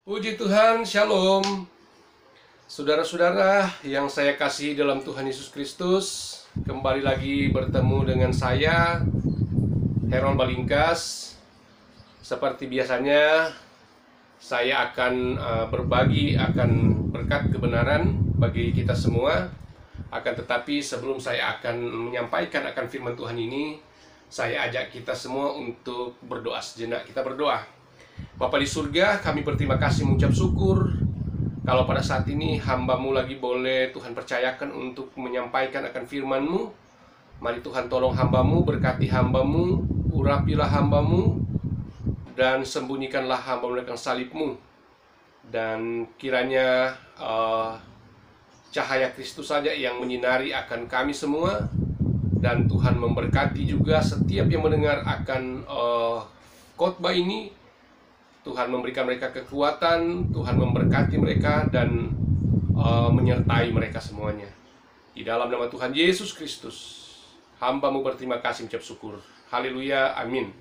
Puji Tuhan, Shalom. Saudara-saudara yang saya kasihi dalam Tuhan Yesus Kristus, kembali lagi bertemu dengan saya, Heron Balingkas. Seperti biasanya, saya akan berbagi akan berkat kebenaran bagi kita semua. Akan tetapi sebelum saya akan menyampaikan akan firman Tuhan ini, saya ajak kita semua untuk berdoa sejenak. Kita berdoa. Bapa di surga, kami berterima kasih mengucap syukur kalau pada saat ini hamba-Mu lagi boleh Tuhan percayakan untuk menyampaikan akan firman-Mu. Mari Tuhan tolong hamba-Mu, berkati hamba-Mu, urapilah hamba-Mu, dan sembunyikanlah hamba-Mu dengan salib-Mu. Dan kiranya cahaya Kristus saja yang menyinari akan kami semua. Dan Tuhan memberkati juga setiap yang mendengar akan khotbah ini. Tuhan memberikan mereka kekuatan, Tuhan memberkati mereka dan menyertai mereka semuanya. Di dalam nama Tuhan Yesus Kristus, hamba-Mu berterima kasih mengucap syukur. Haleluya, amin.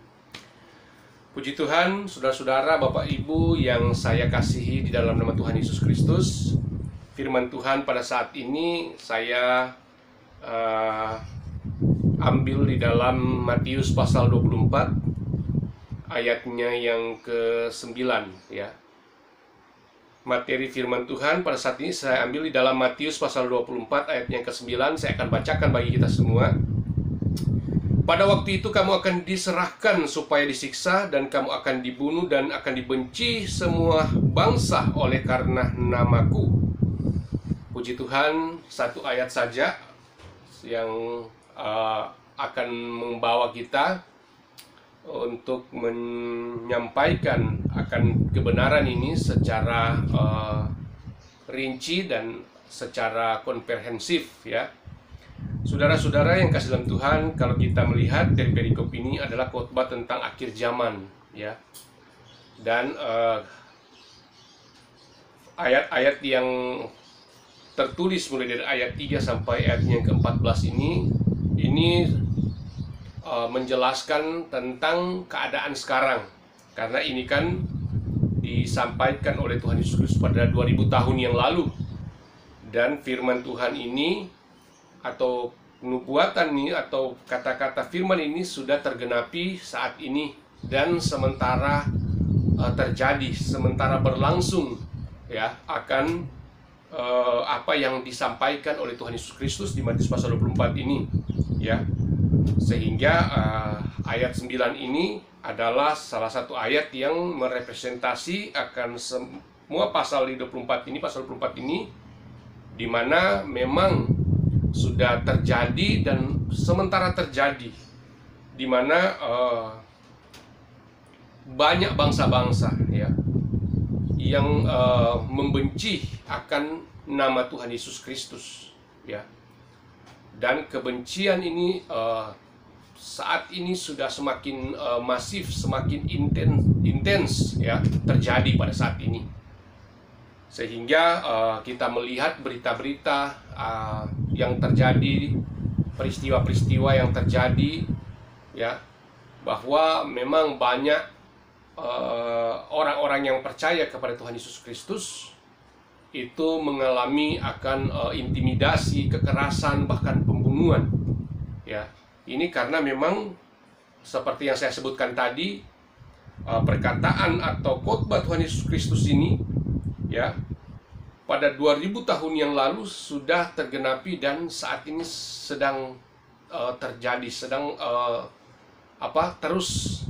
Puji Tuhan, saudara-saudara, Bapak Ibu yang saya kasihi di dalam nama Tuhan Yesus Kristus. Firman Tuhan pada saat ini saya ambil di dalam Matius pasal 24. Ayatnya yang ke-9 ya. Materi firman Tuhan pada saat ini saya ambil di dalam Matius pasal 24 ayat yang ke-9. Saya akan bacakan bagi kita semua. Pada waktu itu kamu akan diserahkan supaya disiksa, dan kamu akan dibunuh dan akan dibenci semua bangsa oleh karena namaku. Puji Tuhan, satu ayat saja yang akan membawa kita untuk menyampaikan akan kebenaran ini secara rinci dan secara komprehensif ya. Saudara-saudara yang kasih dalam Tuhan, kalau kita melihat dari perikop ini adalah khotbah tentang akhir zaman ya. Dan ayat-ayat yang tertulis mulai dari ayat 3 sampai ayat yang ke-14 ini menjelaskan tentang keadaan sekarang. Karena ini kan disampaikan oleh Tuhan Yesus Kristus pada 2000 tahun yang lalu. Dan firman Tuhan ini atau nubuatan ini atau kata-kata firman ini sudah tergenapi saat ini dan sementara terjadi, sementara berlangsung ya akan apa yang disampaikan oleh Tuhan Yesus Kristus di Matius pasal 24 ini ya. Sehingga ayat 9 ini adalah salah satu ayat yang merepresentasi akan semua pasal 24 ini, pasal 24 ini, di mana memang sudah terjadi dan sementara terjadi, di mana banyak bangsa-bangsa ya yang membenci akan nama Tuhan Yesus Kristus ya. Dan kebencian ini saat ini sudah semakin masif, semakin intens ya terjadi pada saat ini. Sehingga kita melihat berita-berita yang terjadi, peristiwa-peristiwa yang terjadi ya, bahwa memang banyak orang-orang yang percaya kepada Tuhan Yesus Kristus itu mengalami akan intimidasi, kekerasan, bahkan pembunuhan ya. Ini karena memang seperti yang saya sebutkan tadi, perkataan atau khotbah Tuhan Yesus Kristus ini ya pada 2000 tahun yang lalu sudah tergenapi dan saat ini sedang terjadi, sedang terus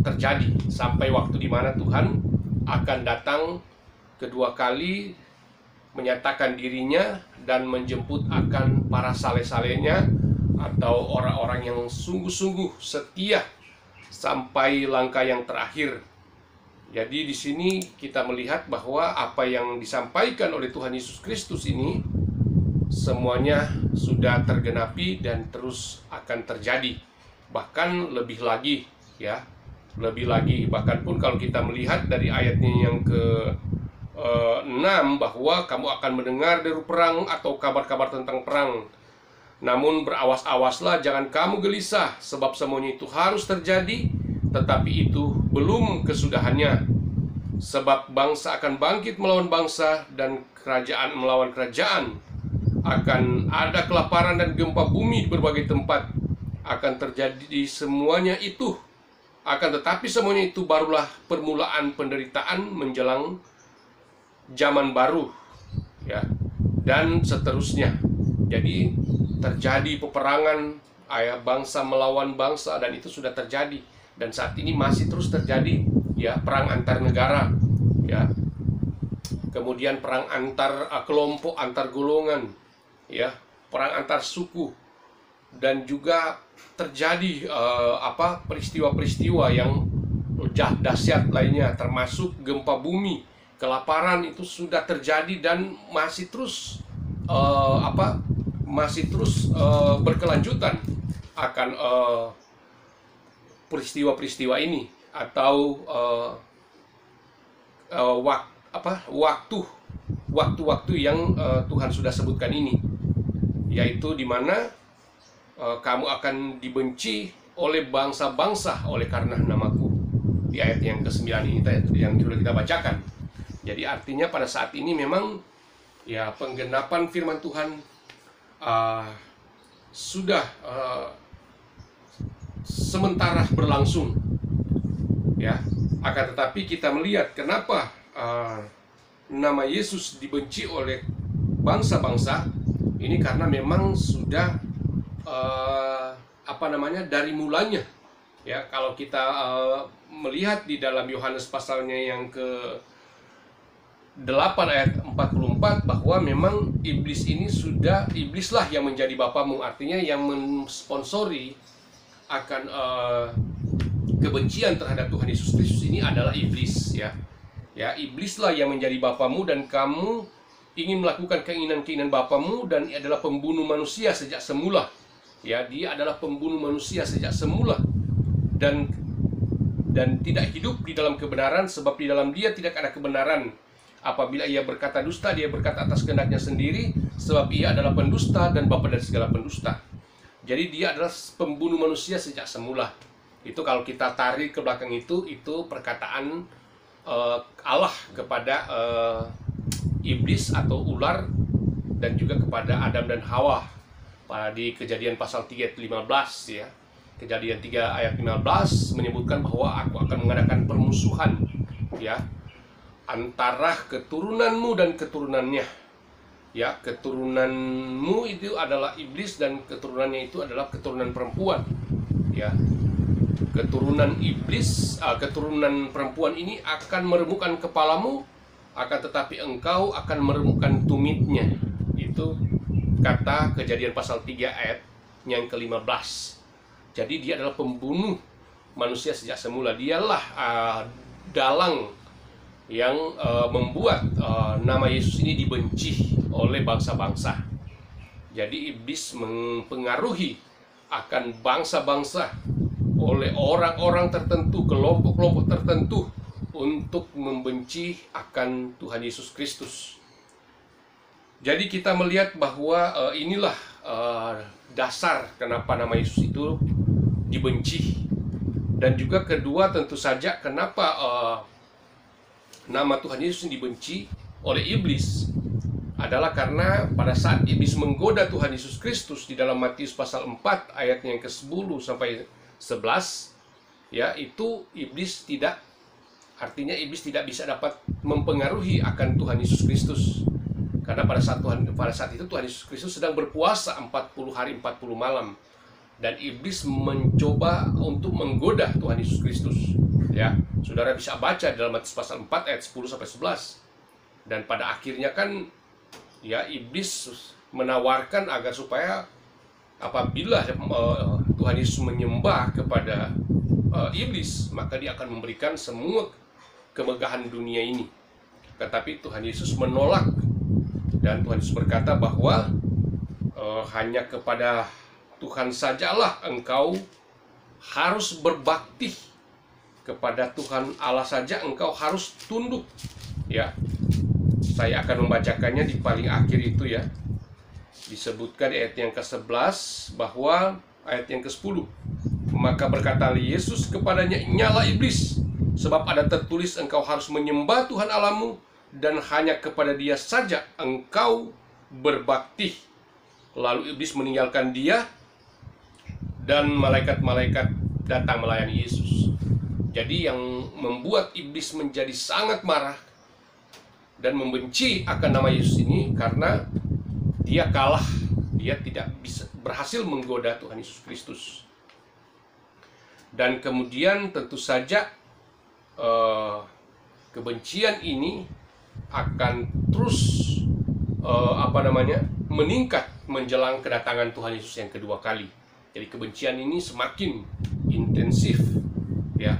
terjadi sampai waktu di mana Tuhan akan datang kedua kali menyatakan dirinya dan menjemput akan para saleh-salehnya atau orang-orang yang sungguh-sungguh setia sampai langkah yang terakhir. Jadi di sini kita melihat bahwa apa yang disampaikan oleh Tuhan Yesus Kristus ini semuanya sudah tergenapi dan terus akan terjadi. Bahkan lebih lagi ya, lebih lagi. Bahkan pun kalau kita melihat dari ayatnya yang ke-6 bahwa kamu akan mendengar deru perang atau kabar-kabar tentang perang. Namun berawas-awaslah, jangan kamu gelisah, sebab semuanya itu harus terjadi, tetapi itu belum kesudahannya. Sebab bangsa akan bangkit melawan bangsa dan kerajaan melawan kerajaan. Akan ada kelaparan dan gempa bumi di berbagai tempat. Akan terjadi semuanya itu. Akan tetapi semuanya itu barulah permulaan penderitaan menjelang zaman baru, ya, dan seterusnya. Jadi terjadi peperangan bangsa melawan bangsa, dan itu sudah terjadi dan saat ini masih terus terjadi, ya, perang antar negara, ya, kemudian perang antar kelompok, antar golongan, ya, perang antar suku, dan juga terjadi peristiwa-peristiwa yang dahsyat lainnya, termasuk gempa bumi, kelaparan itu sudah terjadi dan masih terus berkelanjutan akan peristiwa-peristiwa ini, atau waktu-waktu yang Tuhan sudah sebutkan ini, yaitu di mana kamu akan dibenci oleh bangsa-bangsa oleh karena namaku, di ayat yang ke-9 ini yang sudah kita bacakan. Jadi artinya pada saat ini memang, ya, penggenapan firman Tuhan sudah sementara berlangsung, ya. Akan tetapi kita melihat kenapa nama Yesus dibenci oleh bangsa-bangsa ini, karena memang sudah dari mulanya, ya. Kalau kita melihat di dalam Yohanes pasalnya yang ke 8 ayat 44, bahwa memang iblislah yang menjadi bapamu. Artinya yang mensponsori akan kebencian terhadap Tuhan Yesus Kristus ini adalah iblis, ya. Ya, iblislah yang menjadi bapamu, dan kamu ingin melakukan keinginan-keinginan bapamu, dan ia adalah pembunuh manusia sejak semula. Ya, dia adalah pembunuh manusia sejak semula, dan tidak hidup di dalam kebenaran, sebab di dalam dia tidak ada kebenaran. Apabila ia berkata dusta, dia berkata atas kehendaknya sendiri, sebab ia adalah pendusta dan bapa dari segala pendusta. Jadi dia adalah pembunuh manusia sejak semula. Itu kalau kita tarik ke belakang, itu perkataan Allah kepada iblis atau ular, dan juga kepada Adam dan Hawa di Kejadian pasal 3 ayat 15, ya. Kejadian 3 ayat 15 menyebutkan bahwa aku akan mengadakan permusuhan, ya, antara keturunanmu dan keturunannya. Ya, keturunanmu itu adalah iblis, dan keturunannya itu adalah keturunan perempuan. Ya, keturunan iblis, keturunan perempuan ini akan meremukkan kepalamu, akan tetapi engkau akan meremukkan tumitnya. Itu kata Kejadian pasal 3 ayat yang ke-15. Jadi dia adalah pembunuh manusia sejak semula. Dialah dalang yang membuat nama Yesus ini dibenci oleh bangsa-bangsa. Jadi iblis mempengaruhi akan bangsa-bangsa oleh orang-orang tertentu, kelompok-kelompok tertentu, untuk membenci akan Tuhan Yesus Kristus. Jadi kita melihat bahwa inilah dasar kenapa nama Yesus itu dibenci. Dan juga kedua, tentu saja kenapa nama Tuhan Yesus dibenci oleh iblis adalah karena pada saat iblis menggoda Tuhan Yesus Kristus di dalam Matius pasal 4 ayat yang ke-10 sampai 11, ya, itu iblis tidak bisa dapat mempengaruhi akan Tuhan Yesus Kristus. Karena pada saat itu Tuhan Yesus Kristus sedang berpuasa 40 hari 40 malam, dan iblis mencoba untuk menggoda Tuhan Yesus Kristus. Ya, saudara bisa baca dalam Matius pasal 4 ayat 10 sampai 11. Dan pada akhirnya kan, ya, iblis menawarkan agar supaya apabila Tuhan Yesus menyembah kepada iblis, maka dia akan memberikan semua kemegahan dunia ini. Tetapi Tuhan Yesus menolak, dan Tuhan Yesus berkata bahwa hanya kepada Tuhan sajalah engkau harus berbakti, kepada Tuhan Allah saja engkau harus tunduk. Ya, saya akan membacakannya di paling akhir itu, ya. Disebutkan ayat yang ke-11 bahwa ayat yang ke-10, maka berkata Yesus kepadanya, nyala iblis, Sebab ada tertulis, engkau harus menyembah Tuhan Allahmu, dan hanya kepada Dia saja engkau berbakti. Lalu iblis meninggalkan dia, dan malaikat-malaikat datang melayani Yesus. Jadi yang membuat iblis menjadi sangat marah dan membenci akan nama Yesus ini karena dia kalah. Dia tidak bisa berhasil menggoda Tuhan Yesus Kristus. Dan kemudian tentu saja kebencian ini akan terus meningkat menjelang kedatangan Tuhan Yesus yang kedua kali. Jadi kebencian ini semakin intensif, ya.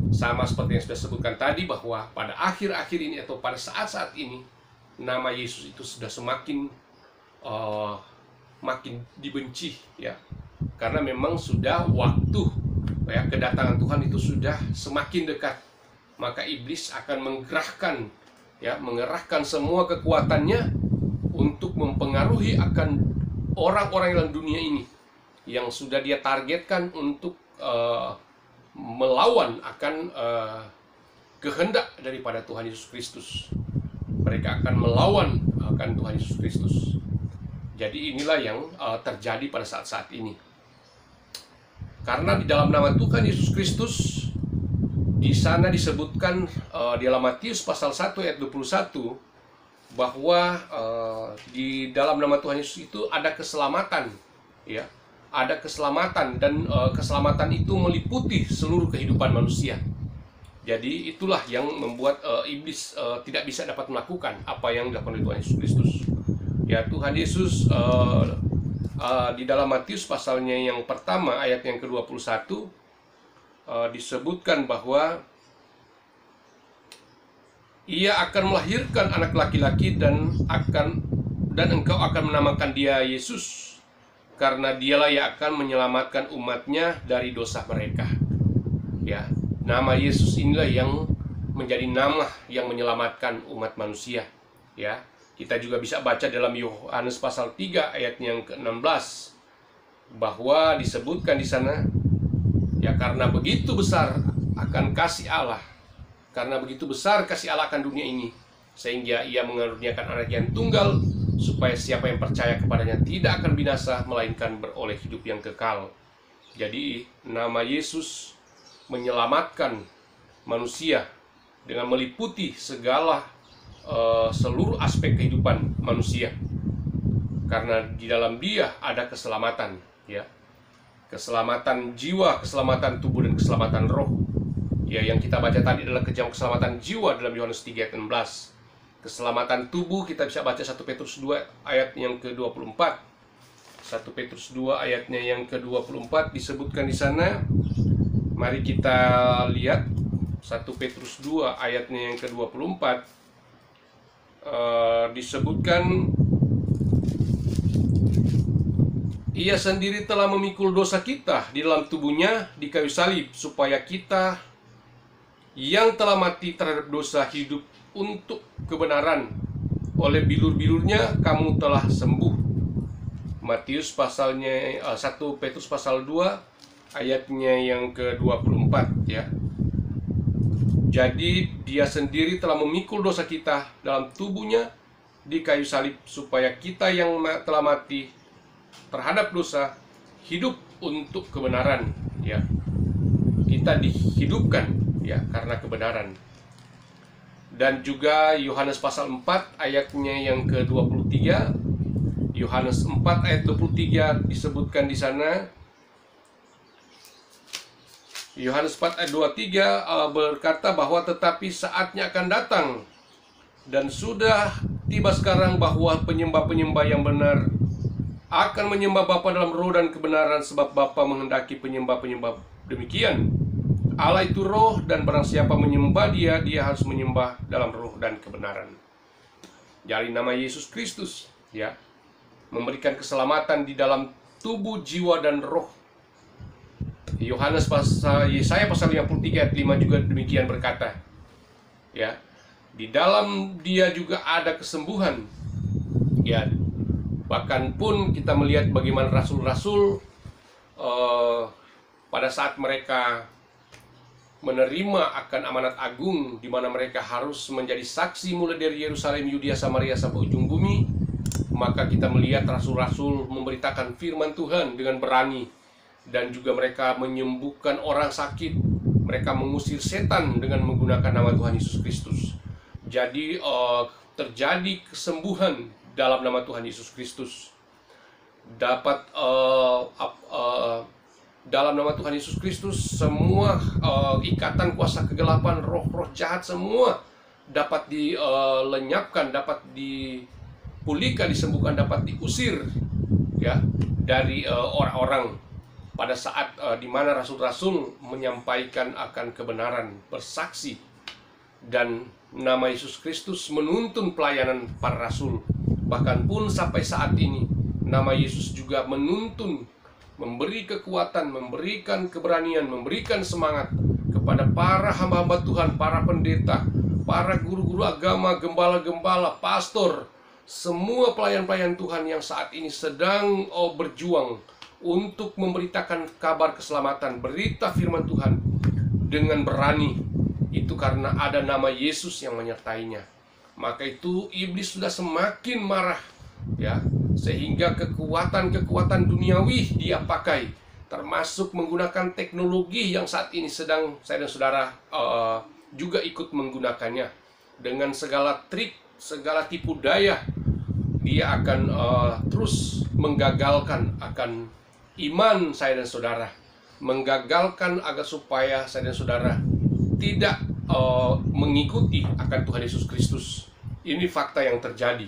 Sama seperti yang sudah sebutkan tadi, bahwa pada akhir-akhir ini atau pada saat-saat ini nama Yesus itu sudah semakin makin dibenci, ya. Karena memang sudah waktu, ya, kedatangan Tuhan itu sudah semakin dekat. Maka iblis akan mengerahkan semua kekuatannya untuk mempengaruhi akan orang-orang dalam dunia ini yang sudah dia targetkan untuk melawan akan kehendak daripada Tuhan Yesus Kristus. Mereka akan melawan akan Tuhan Yesus Kristus. Jadi inilah yang terjadi pada saat-saat ini. Karena di dalam nama Tuhan Yesus Kristus, di sana disebutkan di dalam Matius pasal 1 ayat 21, bahwa di dalam nama Tuhan Yesus itu ada keselamatan, ya, ada keselamatan, dan keselamatan itu meliputi seluruh kehidupan manusia. Jadi itulah yang membuat iblis tidak bisa dapat melakukan apa yang dilakukan oleh Tuhan Yesus Kristus. Ya, Tuhan Yesus di dalam Matius pasalnya yang pertama ayat yang ke-21 disebutkan bahwa Ia akan melahirkan anak laki-laki dan engkau akan menamakan dia Yesus, karena dialah yang akan menyelamatkan umatnya dari dosa mereka. Ya, nama Yesus inilah yang menjadi nama yang menyelamatkan umat manusia. Ya, kita juga bisa baca dalam Yohanes pasal 3 ayat yang ke-16 bahwa disebutkan di sana, ya, karena begitu besar akan kasih Allah. Karena begitu besar kasih Allah akan dunia ini, sehingga Ia mengaruniakan anak yang tunggal, supaya siapa yang percaya kepadanya tidak akan binasa, melainkan beroleh hidup yang kekal. Jadi nama Yesus menyelamatkan manusia dengan meliputi segala seluruh aspek kehidupan manusia. Karena di dalam Dia ada keselamatan, ya. Keselamatan jiwa, keselamatan tubuh, dan keselamatan roh. Ya, yang kita baca tadi adalah keselamatan jiwa dalam Yohanes 3 ayat 16. Keselamatan tubuh kita bisa baca 1 Petrus 2 ayat yang ke-24. 1 Petrus 2 ayatnya yang ke-24 disebutkan di sana. Mari kita lihat 1 Petrus 2 ayatnya yang ke-24. Disebutkan, Ia sendiri telah memikul dosa kita di dalam tubuhnya di kayu salib, supaya kita yang telah mati terhadap dosa hidup untuk kebenaran. Oleh bilur-bilurnya kamu telah sembuh. Matius pasalnya 1 Petrus pasal 2 ayatnya yang ke-24, ya. Jadi Dia sendiri telah memikul dosa kita dalam tubuhnya di kayu salib, supaya kita yang telah mati terhadap dosa hidup untuk kebenaran, ya. Kita dihidupkan, ya, karena kebenaran. Dan juga Yohanes pasal 4 ayatnya yang ke-23. Yohanes 4 ayat 23 disebutkan di sana. Yohanes 4 ayat 23 berkata bahwa tetapi saatnya akan datang dan sudah tiba sekarang bahwa penyembah-penyembah yang benar akan menyembah Bapa dalam roh dan kebenaran, sebab Bapa menghendaki penyembah-penyembah demikian. Allah itu roh, dan barang siapa menyembah Dia, dia harus menyembah dalam roh dan kebenaran. Jadi nama Yesus Kristus, ya, memberikan keselamatan di dalam tubuh, jiwa, dan roh. Yesaya pasal 53 ayat 5 juga demikian berkata, ya, di dalam Dia juga ada kesembuhan. Ya, bahkan pun kita melihat bagaimana rasul-rasul pada saat mereka menerima akan amanat agung di mana mereka harus menjadi saksi mulai dari Yerusalem, Yudea, Samaria sampai ujung bumi, maka kita melihat rasul-rasul memberitakan firman Tuhan dengan berani, dan juga mereka menyembuhkan orang sakit, mereka mengusir setan dengan menggunakan nama Tuhan Yesus Kristus. Jadi terjadi kesembuhan dalam nama Tuhan Yesus Kristus. Dapat dalam nama Tuhan Yesus Kristus semua ikatan kuasa kegelapan, roh-roh jahat semua dapat dilenyapkan, dapat dipulihkan, disembuhkan, dapat diusir ya dari orang-orang pada saat di mana rasul-rasul menyampaikan akan kebenaran, bersaksi, dan nama Yesus Kristus menuntun pelayanan para rasul. Bahkan pun sampai saat ini nama Yesus juga menuntun, memberi kekuatan, memberikan keberanian, memberikan semangat kepada para hamba-hamba Tuhan, para pendeta, para guru-guru agama, gembala-gembala, pastor, semua pelayan-pelayan Tuhan yang saat ini sedang berjuang untuk memberitakan kabar keselamatan, berita firman Tuhan dengan berani. Itu karena ada nama Yesus yang menyertainya. Maka itu iblis sudah semakin marah ya, sehingga kekuatan-kekuatan duniawi dia pakai, termasuk menggunakan teknologi yang saat ini sedang saya dan saudara juga ikut menggunakannya. Dengan segala trik, segala tipu daya, dia akan terus menggagalkan akan iman saya dan saudara, menggagalkan agar supaya saya dan saudara tidak mengikuti akan Tuhan Yesus Kristus. Ini fakta yang terjadi.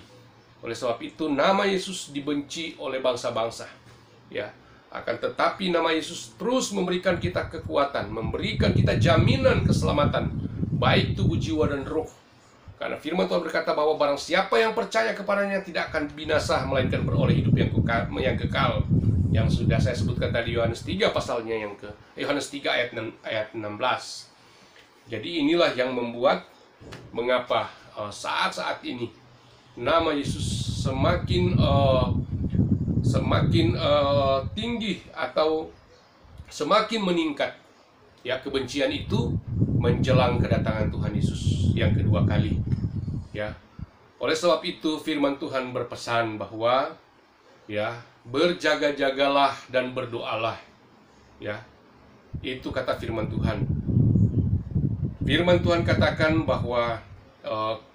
Oleh sebab itu nama Yesus dibenci oleh bangsa-bangsa ya. Akan tetapi nama Yesus terus memberikan kita kekuatan, memberikan kita jaminan keselamatan, baik tubuh, jiwa, dan roh. Karena firman Tuhan berkata bahwa barang siapa yang percaya kepadanya tidak akan binasa, melainkan beroleh hidup yang kekal. Yang sudah saya sebutkan tadi, Yohanes 3 pasalnya Yohanes 3 ayat 16. Jadi inilah yang membuat mengapa saat-saat ini nama Yesus semakin tinggi atau semakin meningkat ya, kebencian itu menjelang kedatangan Tuhan Yesus yang kedua kali ya. Oleh sebab itu firman Tuhan berpesan bahwa ya, berjaga-jagalah dan berdoalah ya. Itu kata firman Tuhan. Firman Tuhan katakan bahwa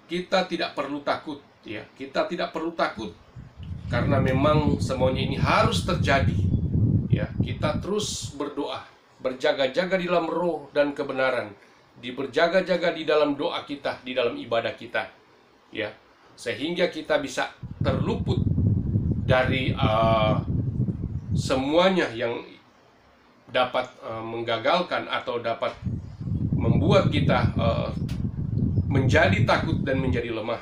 kita tidak perlu takut ya. Kita tidak perlu takut karena memang semuanya ini harus terjadi ya. Kita terus berdoa, berjaga-jaga di dalam roh dan kebenaran, berjaga-jaga di dalam doa kita, di dalam ibadah kita ya, sehingga kita bisa terluput dari semuanya yang dapat menggagalkan atau dapat membuat kita menjadi takut dan menjadi lemah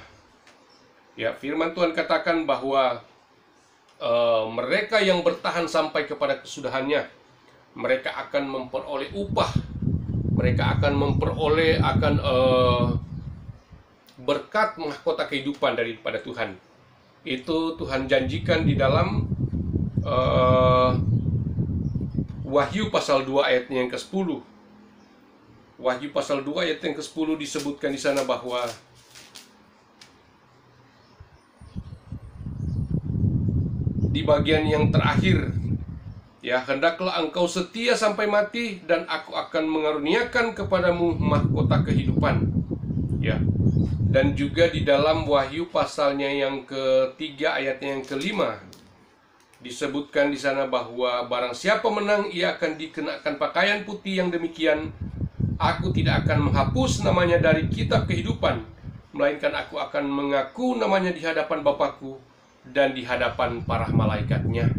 ya. Firman Tuhan katakan bahwa mereka yang bertahan sampai kepada kesudahannya, mereka akan memperoleh upah, mereka akan memperoleh berkat mahkota kehidupan daripada Tuhan. Itu Tuhan janjikan di dalam Wahyu pasal 2 ayatnya yang ke-10. Wahyu pasal 2 ayat yang ke-10 disebutkan di sana bahwa di bagian yang terakhir ya, hendaklah engkau setia sampai mati dan aku akan mengaruniakan kepadamu mahkota kehidupan ya. Dan juga di dalam Wahyu pasalnya yang ke-3 ayatnya yang ke-5 disebutkan di sana bahwa barang siapa menang ia akan dikenakan pakaian putih yang demikian. Aku tidak akan menghapus namanya dari kitab kehidupan, melainkan aku akan mengaku namanya di hadapan Bapakku dan di hadapan para malaikatnya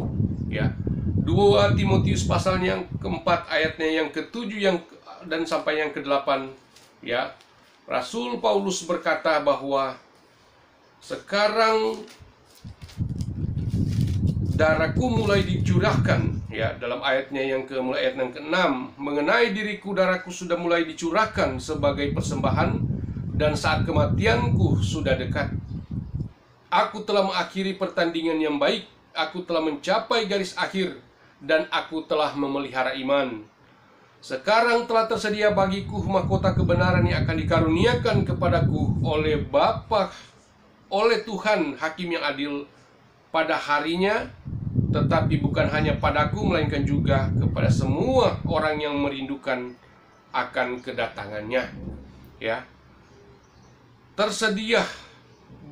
ya. 2 Timotius pasalnya yang ke-4 ayatnya yang ke-7 dan sampai yang ke-8 ya. Rasul Paulus berkata bahwa sekarang darahku mulai dicurahkan ya, dalam ayatnya yang mulai ayat yang ke-6, mengenai diriku darahku sudah mulai dicurahkan sebagai persembahan dan saat kematianku sudah dekat. Aku telah mengakhiri pertandingan yang baik, aku telah mencapai garis akhir dan aku telah memelihara iman. Sekarang telah tersedia bagiku mahkota kebenaran yang akan dikaruniakan kepadaku oleh Bapa, oleh Tuhan Hakim yang adil pada harinya, tetapi bukan hanya padaku, melainkan juga kepada semua orang yang merindukan akan kedatangannya. Ya, tersedia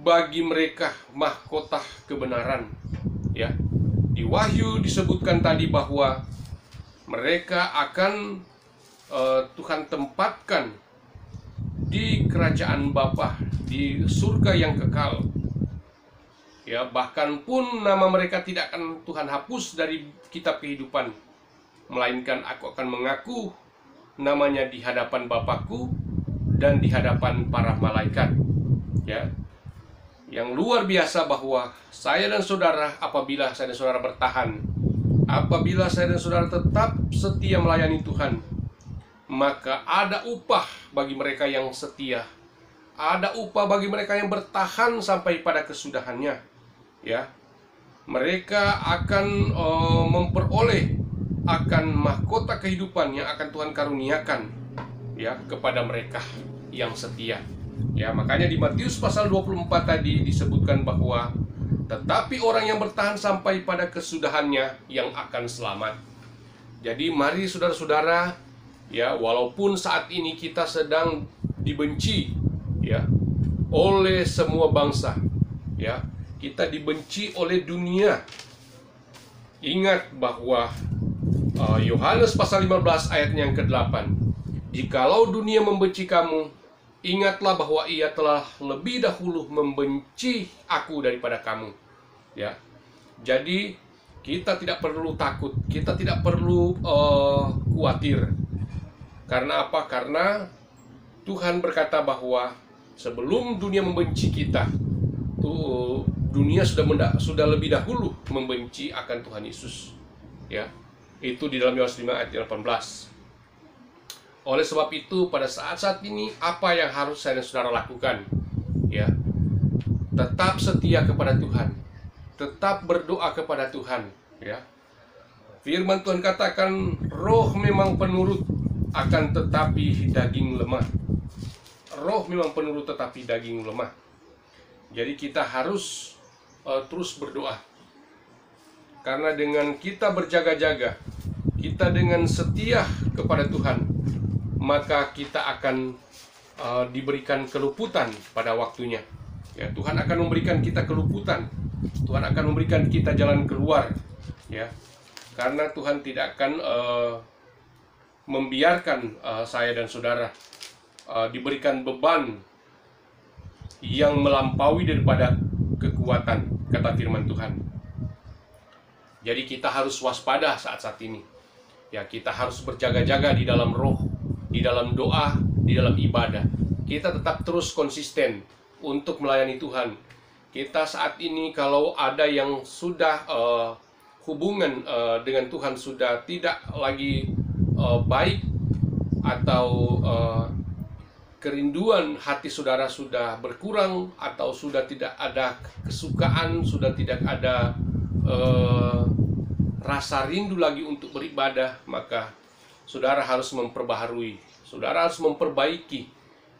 bagi mereka mahkota kebenaran. Ya, di Wahyu disebutkan tadi bahwa mereka akan Tuhan tempatkan di kerajaan Bapa, di surga yang kekal. Ya, bahkan pun nama mereka tidak akan Tuhan hapus dari kitab kehidupan, melainkan aku akan mengaku namanya di hadapan Bapakku dan di hadapan para malaikat. Ya, yang luar biasa bahwa saya dan saudara, apabila saya dan saudara bertahan, apabila saya dan saudara tetap setia melayani Tuhan, maka ada upah bagi mereka yang setia, ada upah bagi mereka yang bertahan sampai pada kesudahannya. Ya, mereka akan memperoleh akan mahkota kehidupan yang akan Tuhan karuniakan, ya, kepada mereka yang setia. Ya, makanya di Matius pasal 24 tadi disebutkan bahwa tetapi orang yang bertahan sampai pada kesudahannya yang akan selamat. Jadi mari saudara-saudara, ya, walaupun saat ini kita sedang dibenci, ya, oleh semua bangsa, ya, kita dibenci oleh dunia. Ingat bahwa Yohanes pasal 15 ayat yang ke-8, jikalau dunia membenci kamu, ingatlah bahwa ia telah lebih dahulu membenci aku daripada kamu. Ya, jadi kita tidak perlu takut, kita tidak perlu khawatir. Karena apa? Karena Tuhan berkata bahwa sebelum dunia membenci kita, dunia sudah lebih dahulu membenci akan Tuhan Yesus. Ya, itu di dalam Yohanes 5 ayat 18. Oleh sebab itu, pada saat-saat ini apa yang harus saya dan saudara lakukan? Ya, tetap setia kepada Tuhan, tetap berdoa kepada Tuhan. Ya, firman Tuhan katakan, roh memang penurut, akan tetapi daging lemah. Roh memang penurut tetapi daging lemah. Jadi kita harus terus berdoa. Karena dengan kita berjaga-jaga, kita dengan setia kepada Tuhan, maka kita akan diberikan keluputan pada waktunya. Ya, Tuhan akan memberikan kita keluputan. Tuhan akan memberikan kita jalan keluar. Ya, karena Tuhan tidak akan membiarkan saya dan saudara diberikan beban yang melampaui daripada kekuatan, kata firman Tuhan. Jadi kita harus waspada saat-saat ini. Ya, kita harus berjaga-jaga di dalam roh, di dalam doa, di dalam ibadah. Kita tetap terus konsisten untuk melayani Tuhan. Kita saat ini kalau ada yang sudah hubungan dengan Tuhan sudah tidak lagi baik, atau kerinduan hati saudara sudah berkurang, atau sudah tidak ada kesukaan, sudah tidak ada rasa rindu lagi untuk beribadah, maka saudara harus memperbaharui, saudara harus memperbaiki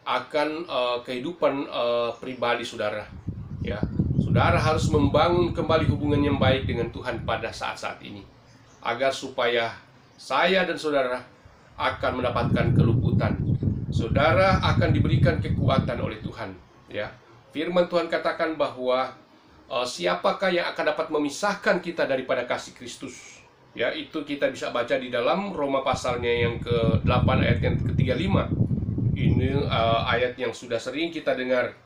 akan kehidupan pribadi saudara. Ya, saudara harus membangun kembali hubungan yang baik dengan Tuhan pada saat-saat ini, agar supaya saya dan saudara akan mendapatkan keluputan. Saudara akan diberikan kekuatan oleh Tuhan. Ya, firman Tuhan katakan bahwa siapakah yang akan dapat memisahkan kita daripada kasih Kristus? Ya, itu kita bisa baca di dalam Roma pasalnya yang ke-8 ayat yang ke-35. Ini ayat yang sudah sering kita dengar.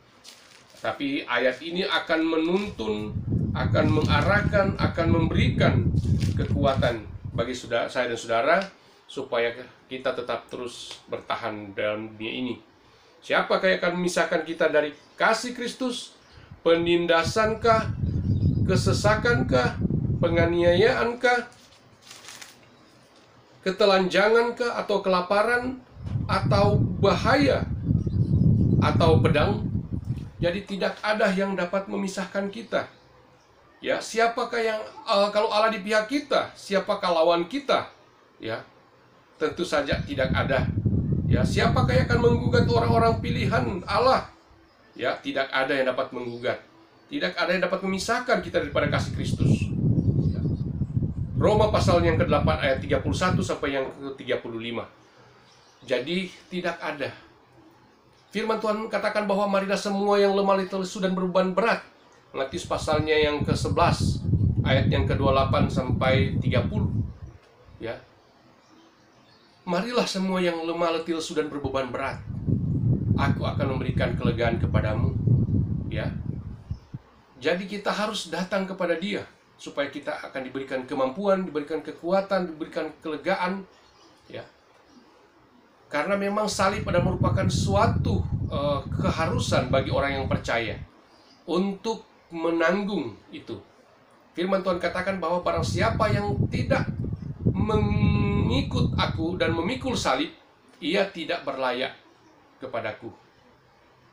Tapi ayat ini akan menuntun, akan mengarahkan, akan memberikan kekuatan bagi saya dan saudara, supaya kita tetap terus bertahan dalam dunia ini. Siapakah yang akan memisahkan kita dari kasih Kristus? Penindasankah? Kesesakankah? Penganiayaankah? Ketelanjangankah? Atau kelaparan? Atau bahaya? Atau pedang? Jadi tidak ada yang dapat memisahkan kita. Ya, siapakah yang kalau Allah di pihak kita, siapakah lawan kita? Ya, Tentu saja tidak ada. Ya, siapakah yang akan menggugat orang-orang pilihan Allah? Ya, tidak ada yang dapat menggugat. Tidak ada yang dapat memisahkan kita daripada kasih Kristus. Ya. Roma pasal yang ke-8 ayat 31 sampai yang ke-35. Jadi tidak ada. Firman Tuhan katakan bahwa marilah semua yang lemah lesu dan berbeban berat. Matius pasalnya yang ke-11 ayat yang ke-28 sampai 30. Ya. Marilah semua yang lemah letih lesu dan berbeban berat. Aku akan memberikan kelegaan kepadamu. Ya. Jadi kita harus datang kepada Dia supaya kita akan diberikan kemampuan, diberikan kekuatan, diberikan kelegaan. Ya. Karena memang salib adalah merupakan suatu keharusan bagi orang yang percaya untuk menanggung itu. Firman Tuhan katakan bahwa barang siapa yang tidak mengikut aku dan memikul salib, ia tidak berlayak kepadaku.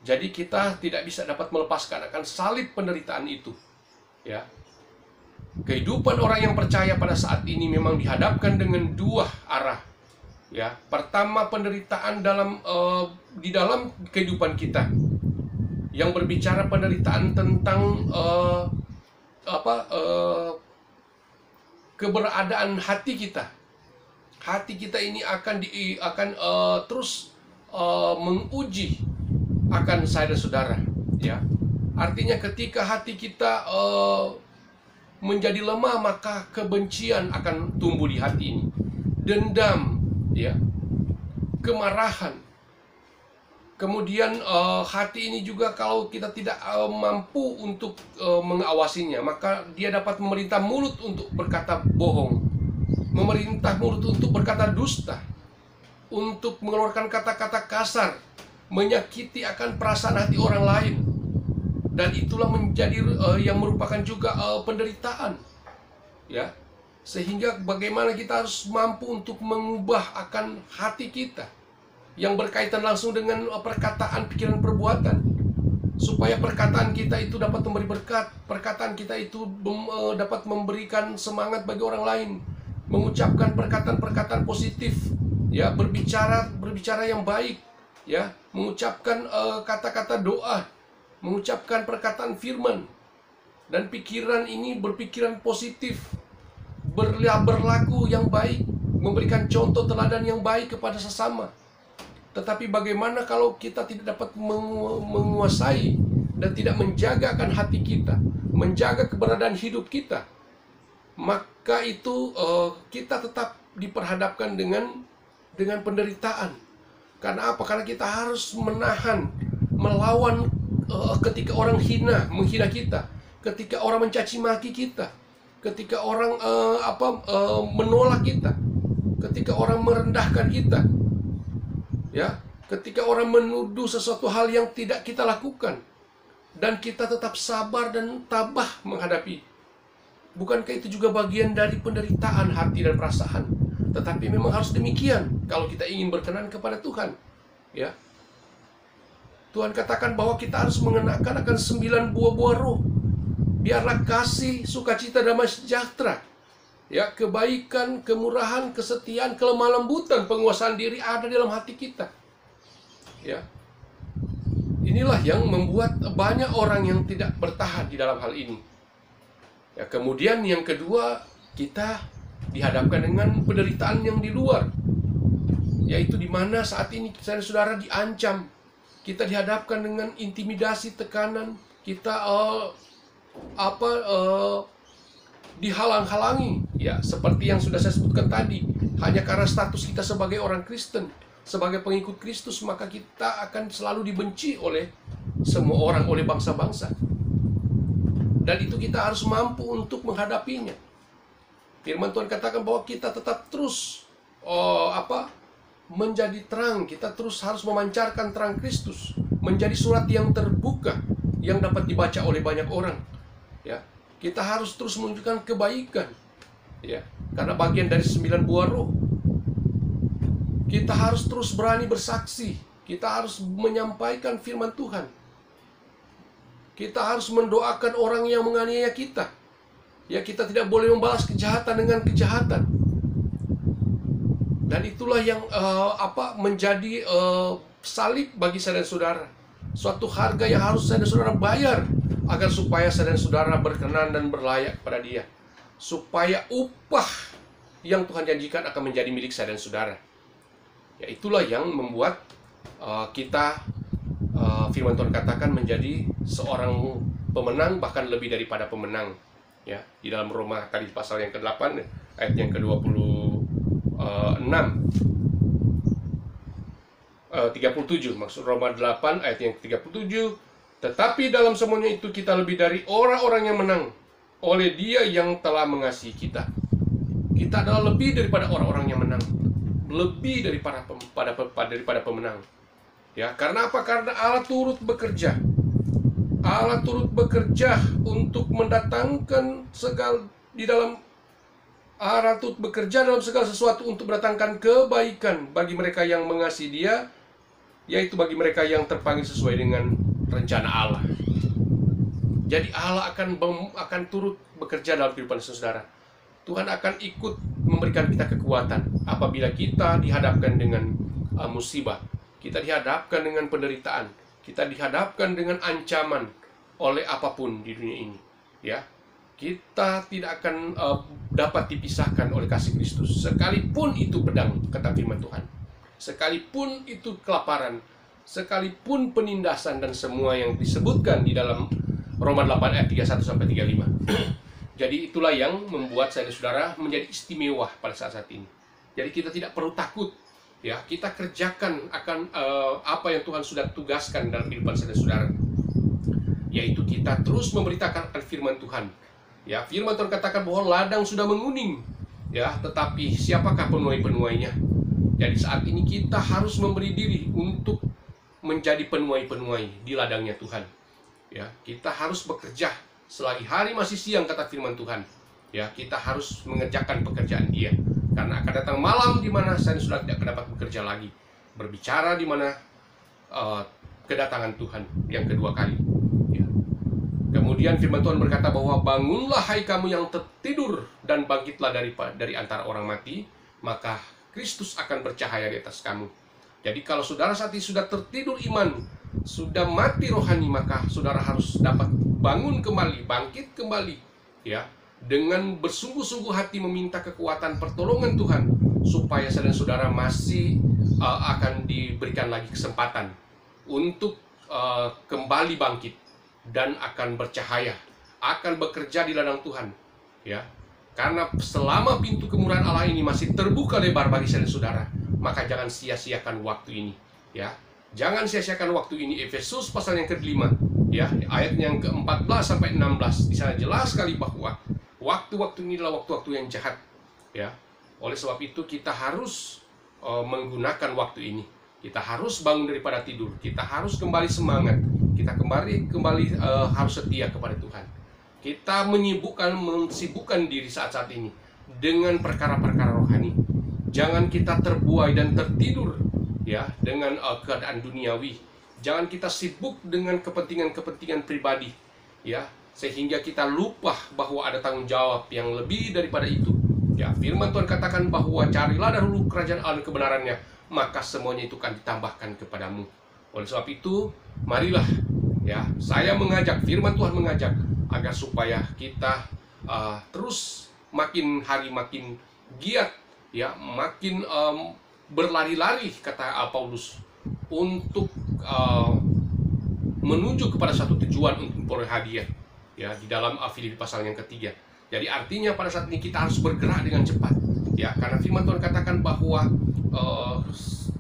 Jadi kita tidak bisa dapat melepaskan akan salib penderitaan itu. Ya. Kehidupan orang yang percaya pada saat ini memang dihadapkan dengan dua arah. Ya, pertama penderitaan di dalam kehidupan kita, yang berbicara penderitaan tentang keberadaan hati kita. Hati kita ini akan terus menguji akan saya dan saudara. Ya, artinya ketika hati kita menjadi lemah, maka kebencian akan tumbuh di hati ini, dendam, ya, kemarahan. Kemudian hati ini juga kalau kita tidak mampu untuk mengawasinya, maka dia dapat memerintah mulut untuk berkata bohong, memerintah mulut untuk berkata dusta, untuk mengeluarkan kata-kata kasar, menyakiti akan perasaan hati orang lain. Dan itulah menjadi yang merupakan juga penderitaan. Ya. Sehingga bagaimana kita harus mampu untuk mengubah akan hati kita yang berkaitan langsung dengan perkataan, pikiran, perbuatan, supaya perkataan kita itu dapat memberi berkat, perkataan kita itu dapat memberikan semangat bagi orang lain, mengucapkan perkataan-perkataan positif, ya, berbicara yang baik, ya, mengucapkan kata-kata doa, mengucapkan perkataan firman, dan pikiran ini berpikiran positif, berlaku yang baik, memberikan contoh teladan yang baik kepada sesama. Tetapi bagaimana kalau kita tidak dapat menguasai dan tidak menjaga akan hati kita, menjaga keberadaan hidup kita, maka itu kita tetap diperhadapkan dengan penderitaan. Karena apa? Karena kita harus menahan, melawan ketika orang menghina kita, ketika orang mencaci maki kita, ketika orang menolak kita, ketika orang merendahkan kita, ya, ketika orang menuduh sesuatu hal yang tidak kita lakukan, dan kita tetap sabar dan tabah menghadapi. Bukankah itu juga bagian dari penderitaan hati dan perasaan? Tetapi memang harus demikian kalau kita ingin berkenan kepada Tuhan. Ya, Tuhan katakan bahwa kita harus mengenakan akan 9 buah-buah roh. Biarlah kasih, sukacita, damai sejahtera, ya, kebaikan, kemurahan, kesetiaan, kelemah lembutan, penguasaan diri ada dalam hati kita. Ya. Inilah yang membuat banyak orang yang tidak bertahan di dalam hal ini. Ya, kemudian yang kedua, kita dihadapkan dengan penderitaan yang di luar, yaitu di mana saat ini saudara diancam, kita dihadapkan dengan intimidasi, tekanan, kita dihalang-halangi, ya, seperti yang sudah saya sebutkan tadi. Hanya karena status kita sebagai orang Kristen, sebagai pengikut Kristus, maka kita akan selalu dibenci oleh semua orang, oleh bangsa-bangsa. Dan itu kita harus mampu untuk menghadapinya. Firman Tuhan katakan bahwa kita tetap terus menjadi terang. Kita terus harus memancarkan terang Kristus, menjadi surat yang terbuka, yang dapat dibaca oleh banyak orang. Ya, kita harus terus menunjukkan kebaikan, ya, karena bagian dari 9 buah roh. Kita harus terus berani bersaksi. Kita harus menyampaikan firman Tuhan. Kita harus mendoakan orang yang menganiaya kita. Ya, kita tidak boleh membalas kejahatan dengan kejahatan. Dan itulah yang menjadi salib bagi saya dan saudara. Suatu harga yang harus saya dan saudara bayar agar supaya saya dan saudara berkenan dan berlayak kepada Dia. Supaya upah yang Tuhan janjikan akan menjadi milik saya dan saudara. Ya, itulah yang membuat kita, firman Tuhan katakan, menjadi seorang pemenang, bahkan lebih daripada pemenang. Ya, di dalam Roma tadi pasal yang ke-8 ayat yang ke-26 37, maksud Roma 8 ayat yang ke-37. Tetapi dalam semuanya itu kita lebih dari orang-orang yang menang oleh Dia yang telah mengasihi kita. Kita adalah lebih daripada orang-orang yang menang, lebih daripada pemenang. Ya, karena apa? Karena Allah turut bekerja. Allah turut bekerja untuk mendatangkan Allah turut bekerja dalam segala sesuatu untuk mendatangkan kebaikan bagi mereka yang mengasihi Dia, yaitu bagi mereka yang terpanggil sesuai dengan rencana Allah. Jadi Allah akan turut bekerja dalam kehidupan saudara. Tuhan akan ikut memberikan kita kekuatan apabila kita dihadapkan dengan musibah, kita dihadapkan dengan penderitaan, kita dihadapkan dengan ancaman oleh apapun di dunia ini. Ya, kita tidak akan dapat dipisahkan oleh kasih Kristus. Sekalipun itu pedang, kata firman Tuhan, sekalipun itu kelaparan, sekalipun penindasan, dan semua yang disebutkan di dalam Roma 8 ayat 31-35. Jadi itulah yang membuat saya dan saudara menjadi istimewa pada saat-saat ini. Jadi kita tidak perlu takut. Ya, kita kerjakan akan apa yang Tuhan sudah tugaskan dalam kehidupan saya dan saudara, yaitu kita terus memberitakan firman Tuhan. Ya, firman Tuhan katakan bahwa ladang sudah menguning. Ya, tetapi siapakah penuai-penuainya? Jadi saat ini kita harus memberi diri untuk menjadi penuai-penuai di ladangnya Tuhan. Ya, kita harus bekerja selagi hari masih siang, kata firman Tuhan. Ya, kita harus mengerjakan pekerjaan Dia, karena akan datang malam di mana saya sudah tidak dapat bekerja lagi. Berbicara di mana kedatangan Tuhan yang kedua kali. Ya. Kemudian firman Tuhan berkata bahwa bangunlah hai kamu yang tertidur, dan bangkitlah dari antara orang mati, maka Kristus akan bercahaya di atas kamu. Jadi kalau saudara saat ini sudah tertidur iman, sudah mati rohani, maka saudara harus dapat bangun kembali, bangkit kembali, ya, dengan bersungguh-sungguh hati meminta kekuatan pertolongan Tuhan, supaya saya dan saudara masih akan diberikan lagi kesempatan untuk kembali bangkit dan akan bercahaya, akan bekerja di ladang Tuhan, ya. Karena selama pintu kemurahan Allah ini masih terbuka lebar bagi saya dan saudara, maka jangan sia-siakan waktu ini, ya. Jangan sia-siakan waktu ini. Efesus pasal yang ke-5, ya, ayat yang ke-14-16, di sana jelas sekali bahwa waktu-waktu ini adalah waktu-waktu yang jahat, ya. Oleh sebab itu kita harus menggunakan waktu ini. Kita harus bangun daripada tidur. Kita harus kembali semangat. Kita kembali harus setia kepada Tuhan. Kita mensibukkan diri saat-saat ini dengan perkara-perkara rohani. Jangan kita terbuai dan tertidur, ya, dengan keadaan duniawi. Jangan kita sibuk dengan kepentingan-kepentingan pribadi, ya, sehingga kita lupa bahwa ada tanggung jawab yang lebih daripada itu. Ya, firman Tuhan katakan bahwa carilah dahulu kerajaan Allah dan kebenarannya, maka semuanya itu akan ditambahkan kepadamu. Oleh sebab itu, marilah, ya, saya mengajak, firman Tuhan mengajak agar supaya kita terus makin hari makin giat, ya, makin berlari-lari, kata Paulus, untuk menuju kepada satu tujuan untuk memperoleh hadiah, ya, di dalam Filipi pasal yang ketiga. Jadi artinya pada saat ini kita harus bergerak dengan cepat, ya, karena firman Tuhan katakan bahwa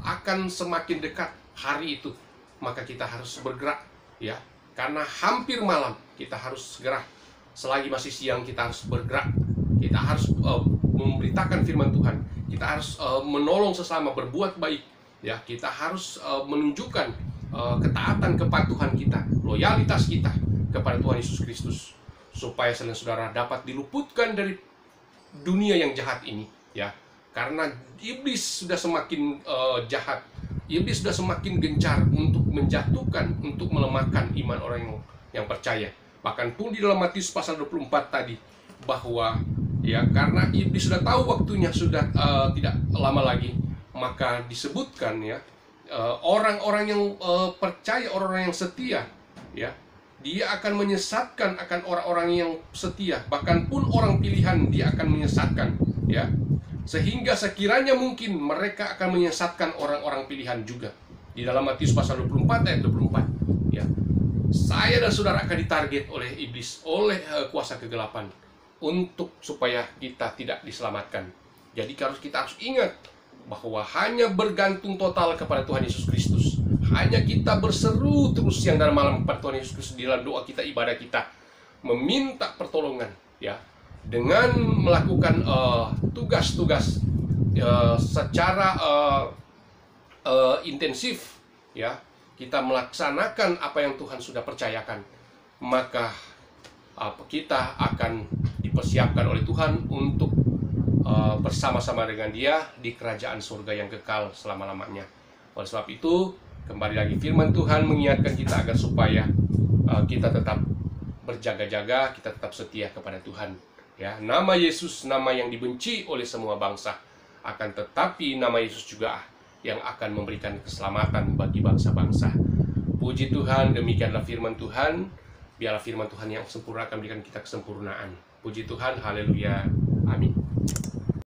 akan semakin dekat hari itu, maka kita harus bergerak, ya, karena hampir malam. Kita harus segera, selagi masih siang kita harus bergerak. Kita harus memberitakan firman Tuhan. Kita harus menolong sesama, berbuat baik, ya. Kita harus menunjukkan ketaatan, kepatuhan kita, loyalitas kita kepada Tuhan Yesus Kristus, supaya saudara dapat diluputkan dari dunia yang jahat ini, ya. Karena iblis sudah semakin jahat. Iblis sudah semakin gencar untuk menjatuhkan, untuk melemahkan iman orang yang percaya. Bahkan pun di dalam Matius pasal 24 tadi, bahwa, ya, karena iblis sudah tahu waktunya sudah tidak lama lagi, maka disebutkan ya, orang-orang yang percaya, orang-orang yang setia, ya, dia akan menyesatkan akan orang-orang yang setia, bahkan pun orang pilihan dia akan menyesatkan, ya. Sehingga sekiranya mungkin mereka akan menyesatkan orang-orang pilihan juga. Di dalam Matius pasal 24 ayat 24, ya. Saya dan saudara akan ditarget oleh iblis, oleh kuasa kegelapan, untuk supaya kita tidak diselamatkan. Jadi kita harus ingat bahwa hanya bergantung total kepada Tuhan Yesus Kristus. Hanya kita berseru terus siang dan malam kepada Tuhan Yesus Kristus di dalam doa kita, ibadah kita, meminta pertolongan, ya, dengan melakukan tugas-tugas secara intensif, ya, kita melaksanakan apa yang Tuhan sudah percayakan, maka kita akan dipersiapkan oleh Tuhan untuk bersama-sama dengan Dia di kerajaan surga yang kekal selama-lamanya. Oleh sebab itu, kembali lagi firman Tuhan mengingatkan kita agar supaya kita tetap berjaga-jaga, kita tetap setia kepada Tuhan. Ya, nama Yesus, nama yang dibenci oleh semua bangsa, akan tetapi nama Yesus juga yang akan memberikan keselamatan bagi bangsa-bangsa. Puji Tuhan, demikianlah firman Tuhan. Biarlah firman Tuhan yang sempurna akan memberikan kita kesempurnaan. Puji Tuhan, haleluya, amin.